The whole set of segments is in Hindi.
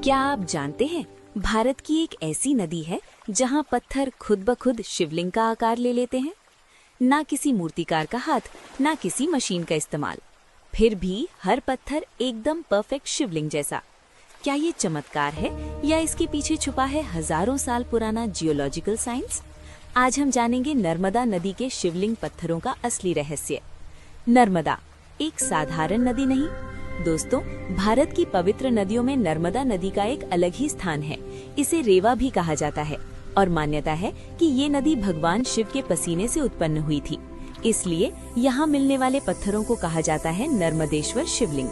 क्या आप जानते हैं भारत की एक ऐसी नदी है जहां पत्थर खुद ब खुद शिवलिंग का आकार ले लेते हैं। ना किसी मूर्तिकार का हाथ, ना किसी मशीन का इस्तेमाल, फिर भी हर पत्थर एकदम परफेक्ट शिवलिंग जैसा। क्या ये चमत्कार है या इसके पीछे छुपा है हजारों साल पुराना जियोलॉजिकल साइंस? आज हम जानेंगे नर्मदा नदी के शिवलिंग पत्थरों का असली रहस्य। नर्मदा एक साधारण नदी नहीं दोस्तों, भारत की पवित्र नदियों में नर्मदा नदी का एक अलग ही स्थान है। इसे रेवा भी कहा जाता है और मान्यता है कि ये नदी भगवान शिव के पसीने से उत्पन्न हुई थी। इसलिए यहाँ मिलने वाले पत्थरों को कहा जाता है नर्मदेश्वर शिवलिंग।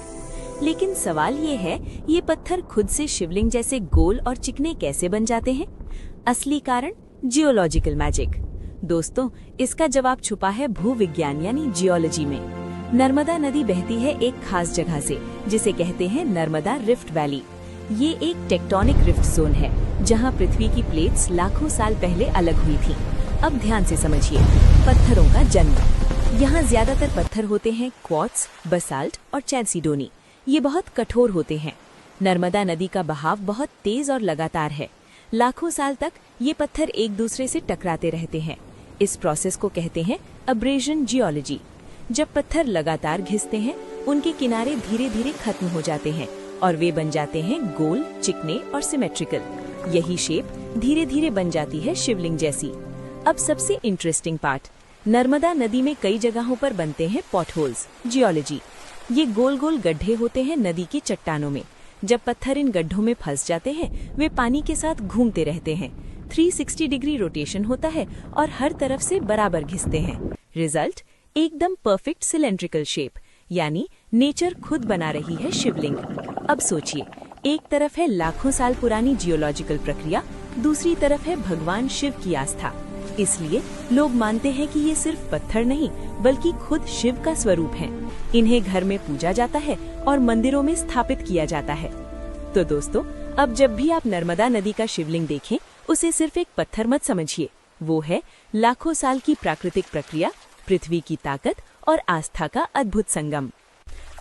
लेकिन सवाल ये है, ये पत्थर खुद से शिवलिंग जैसे गोल और चिकने कैसे बन जाते हैं? असली कारण जियोलॉजिकल मैजिक। दोस्तों, इसका जवाब छुपा है भूविज्ञान यानी जियोलॉजी में। नर्मदा नदी बहती है एक खास जगह से, जिसे कहते हैं नर्मदा रिफ्ट वैली। ये एक टेक्टोनिक रिफ्ट जोन है जहां पृथ्वी की प्लेट्स लाखों साल पहले अलग हुई थी। अब ध्यान से समझिए पत्थरों का जन्म। यहाँ ज्यादातर पत्थर होते हैं क्वार्ट्ज, बसाल्ट और चैल्सीडोनी। ये बहुत कठोर होते हैं। नर्मदा नदी का बहाव बहुत तेज और लगातार है। लाखों साल तक ये पत्थर एक दूसरे से टकराते रहते हैं। इस प्रोसेस को कहते हैं अब्रेजन जियोलॉजी। जब पत्थर लगातार घिसते हैं, उनके किनारे धीरे धीरे खत्म हो जाते हैं और वे बन जाते हैं गोल, चिकने और सिमेट्रिकल। यही शेप धीरे धीरे बन जाती है शिवलिंग जैसी। अब सबसे इंटरेस्टिंग पार्ट, नर्मदा नदी में कई जगहों पर बनते हैं पॉटहोल्स। जियोलॉजी, ये गोल गोल गड्ढे होते हैं नदी की चट्टानों में। जब पत्थर इन गड्ढों में फंस जाते हैं, वे पानी के साथ घूमते रहते हैं। 360 डिग्री रोटेशन होता है और हर तरफ से बराबर घिसते हैं। रिजल्ट एकदम परफेक्ट सिलेंड्रिकल शेप, यानी नेचर खुद बना रही है शिवलिंग। अब सोचिए, एक तरफ है लाखों साल पुरानी जियोलॉजिकल प्रक्रिया, दूसरी तरफ है भगवान शिव की आस्था। इसलिए लोग मानते हैं कि ये सिर्फ पत्थर नहीं, बल्कि खुद शिव का स्वरूप है। इन्हें घर में पूजा जाता है और मंदिरों में स्थापित किया जाता है। तो दोस्तों, अब जब भी आप नर्मदा नदी का शिवलिंग देखें, उसे सिर्फ एक पत्थर मत समझिए। वो है लाखों साल की प्राकृतिक प्रक्रिया, पृथ्वी की ताकत और आस्था का अद्भुत संगम।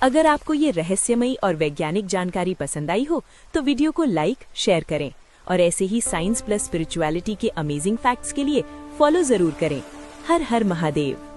अगर आपको ये रहस्यमयी और वैज्ञानिक जानकारी पसंद आई हो, तो वीडियो को लाइक, शेयर करें और ऐसे ही साइंस प्लस स्पिरिचुअलिटी के अमेजिंग फैक्ट्स के लिए फॉलो जरूर करें। हर हर महादेव।